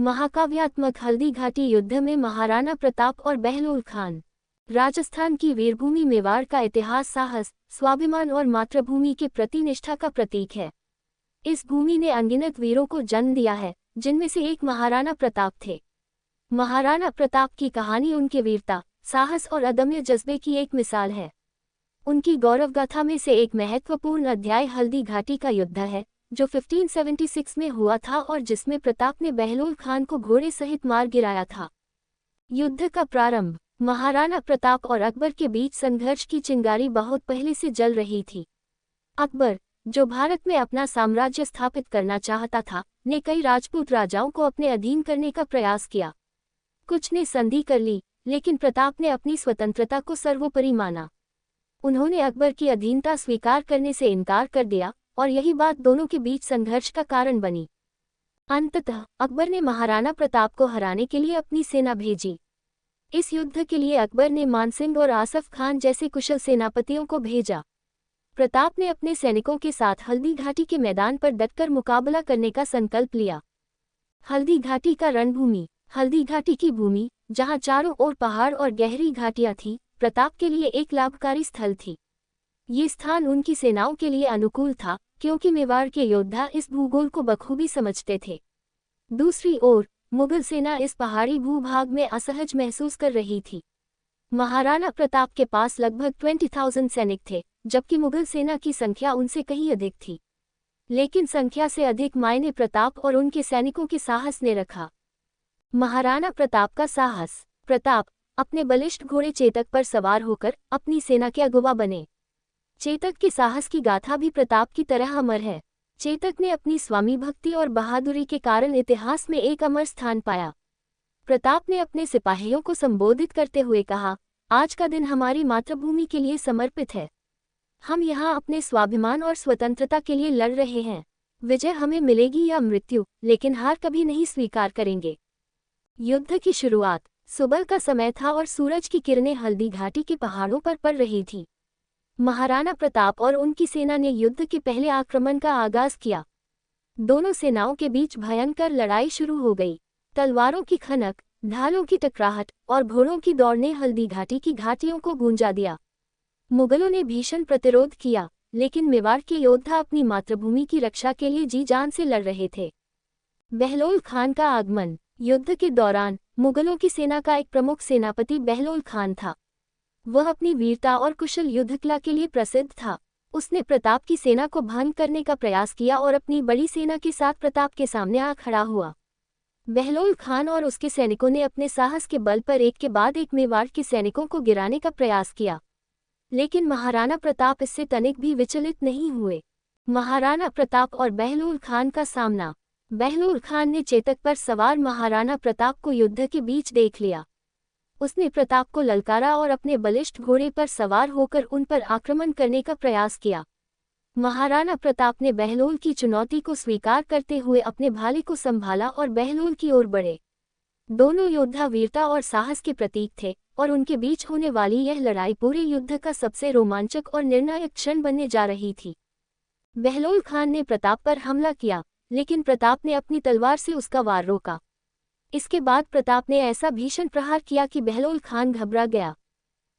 महाकाव्यात्मक हल्दी घाटी युद्ध में महाराणा प्रताप और बहलोल खान। राजस्थान की वीरभूमि मेवाड़ का इतिहास साहस, स्वाभिमान और मातृभूमि के प्रति निष्ठा का प्रतीक है। इस भूमि ने अनगिनत वीरों को जन्म दिया है, जिनमें से एक महाराणा प्रताप थे। महाराणा प्रताप की कहानी उनके वीरता, साहस और अदम्य जज्बे की एक मिसाल है। उनकी गौरवगाथा में से एक महत्वपूर्ण अध्याय हल्दी घाटी का युद्ध है, जो 1576 में हुआ था और जिसमें प्रताप ने बहलोल खान को घोड़े सहित मार गिराया था। युद्ध का प्रारंभ। महाराणा प्रताप और अकबर के बीच संघर्ष की चिंगारी बहुत पहले से जल रही थी। अकबर, जो भारत में अपना साम्राज्य स्थापित करना चाहता था, ने कई राजपूत राजाओं को अपने अधीन करने का प्रयास किया। कुछ ने संधि कर ली, लेकिन प्रताप ने अपनी स्वतंत्रता को सर्वोपरि माना। उन्होंने अकबर की अधीनता स्वीकार करने से इनकार कर दिया और यही बात दोनों के बीच संघर्ष का कारण बनी। अंततः अकबर ने महाराणा प्रताप को हराने के लिए अपनी सेना भेजी। इस युद्ध के लिए अकबर ने मानसिंह और आसफ खान जैसे कुशल सेनापतियों को भेजा। प्रताप ने अपने सैनिकों के साथ हल्दी घाटी के मैदान पर डटकर मुकाबला करने का संकल्प लिया। हल्दी घाटी का रणभूमि। हल्दी घाटी की भूमि, जहां चारों ओर पहाड़ और गहरी घाटियां थीं, प्रताप के लिए एक लाभकारी स्थल थी। ये स्थान उनकी सेनाओं के लिए अनुकूल था, क्योंकि मेवाड़ के योद्धा इस भूगोल को बखूबी समझते थे। दूसरी ओर मुगल सेना इस पहाड़ी भूभाग में असहज महसूस कर रही थी। महाराणा प्रताप के पास लगभग 20,000 सैनिक थे, जबकि मुगल सेना की संख्या उनसे कहीं अधिक थी। लेकिन संख्या से अधिक मायने प्रताप और उनके सैनिकों के साहस ने रखा। महाराणा प्रताप का साहस। प्रताप अपने बलिष्ठ घोड़े चेतक पर सवार होकर अपनी सेना के अगुवा बने। चेतक के साहस की गाथा भी प्रताप की तरह अमर है। चेतक ने अपनी स्वामी भक्ति और बहादुरी के कारण इतिहास में एक अमर स्थान पाया। प्रताप ने अपने सिपाहियों को संबोधित करते हुए कहा, आज का दिन हमारी मातृभूमि के लिए समर्पित है। हम यहाँ अपने स्वाभिमान और स्वतंत्रता के लिए लड़ रहे हैं। विजय हमें मिलेगी या मृत्यु, लेकिन हार कभी नहीं स्वीकार करेंगे। युद्ध की शुरुआत। सुबह का समय था और सूरज की किरणें हल्दी घाटी के पहाड़ों पर पड़ रही थी। महाराणा प्रताप और उनकी सेना ने युद्ध के पहले आक्रमण का आगाज किया। दोनों सेनाओं के बीच भयंकर लड़ाई शुरू हो गई। तलवारों की खनक, ढालों की टकराहट और घोड़ों की दौड़ ने हल्दी घाटी की घाटियों को गूंजा दिया। मुगलों ने भीषण प्रतिरोध किया, लेकिन मेवाड़ के योद्धा अपनी मातृभूमि की रक्षा के लिए जी जान से लड़ रहे थे। बहलोल खान का आगमन। युद्ध के दौरान मुगलों की सेना का एक प्रमुख सेनापति बहलोल खान था। वह अपनी वीरता और कुशल युद्धकला के लिए प्रसिद्ध था। उसने प्रताप की सेना को भंग करने का प्रयास किया और अपनी बड़ी सेना के साथ प्रताप के सामने आ खड़ा हुआ। बहलोल खान और उसके सैनिकों ने अपने साहस के बल पर एक के बाद एक मेवाड़ के सैनिकों को गिराने का प्रयास किया, लेकिन महाराणा प्रताप इससे तनिक भी विचलित नहीं हुए। महाराणा प्रताप और बहलोल खान का सामना। बहलोल खान ने चेतक पर सवार महाराणा प्रताप को युद्ध के बीच देख लिया। उसने प्रताप को ललकारा और अपने बलिष्ठ घोड़े पर सवार होकर उन पर आक्रमण करने का प्रयास किया। महाराणा प्रताप ने बहलोल की चुनौती को स्वीकार करते हुए अपने भाले को संभाला और बहलोल की ओर बढ़े। दोनों योद्धा वीरता और साहस के प्रतीक थे और उनके बीच होने वाली यह लड़ाई पूरे युद्ध का सबसे रोमांचक और निर्णायक क्षण बनने जा रही थी। बहलोल खान ने प्रताप पर हमला किया, लेकिन प्रताप ने अपनी तलवार से उसका वार रोका। इसके बाद प्रताप ने ऐसा भीषण प्रहार किया कि बहलोल खान घबरा गया।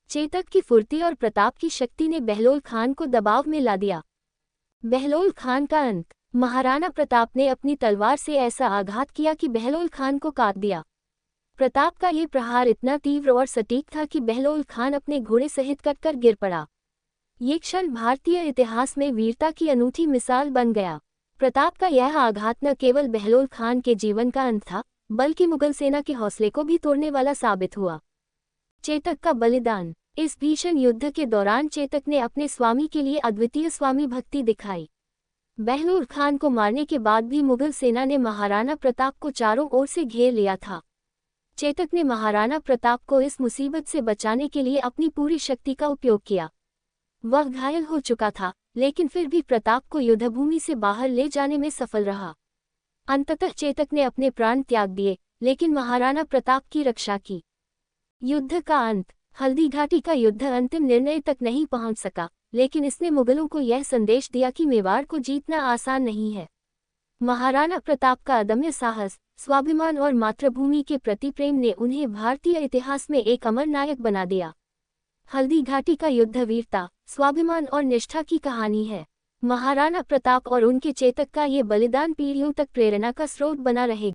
चेतक की फुर्ती और प्रताप की शक्ति ने बहलोल खान को दबाव में ला दिया। बहलोल खान का अंत। महाराणा प्रताप ने अपनी तलवार से ऐसा आघात किया कि बहलोल खान को काट दिया। प्रताप का ये प्रहार इतना तीव्र और सटीक था कि बहलोल खान अपने घोड़े सहित कटकर गिर पड़ा। ये क्षण भारतीय इतिहास में वीरता की अनूठी मिसाल बन गया। प्रताप का यह आघात न केवल बहलोल खान के जीवन का अंत था, बल्कि मुगल सेना के हौसले को भी तोड़ने वाला साबित हुआ। चेतक का बलिदान। इस भीषण युद्ध के दौरान चेतक ने अपने स्वामी के लिए अद्वितीय स्वामी भक्ति दिखाई। बहलोल खान को मारने के बाद भी मुगल सेना ने महाराणा प्रताप को चारों ओर से घेर लिया था। चेतक ने महाराणा प्रताप को इस मुसीबत से बचाने के लिए अपनी पूरी शक्ति का उपयोग किया। वह घायल हो चुका था, लेकिन फिर भी प्रताप को युद्धभूमि से बाहर ले जाने में सफल रहा। अंततः चेतक ने अपने प्राण त्याग दिए, लेकिन महाराणा प्रताप की रक्षा की। युद्ध का अंत। हल्दी घाटी का युद्ध अंतिम निर्णय तक नहीं पहुंच सका, लेकिन इसने मुगलों को यह संदेश दिया कि मेवाड़ को जीतना आसान नहीं है। महाराणा प्रताप का अदम्य साहस, स्वाभिमान और मातृभूमि के प्रति प्रेम ने उन्हें भारतीय इतिहास में एक अमर नायक बना दिया। हल्दी घाटी का युद्ध वीरता, स्वाभिमान और निष्ठा की कहानी है। महाराणा प्रताप और उनके चेतक का ये बलिदान पीढ़ियों तक प्रेरणा का स्रोत बना रहेगा।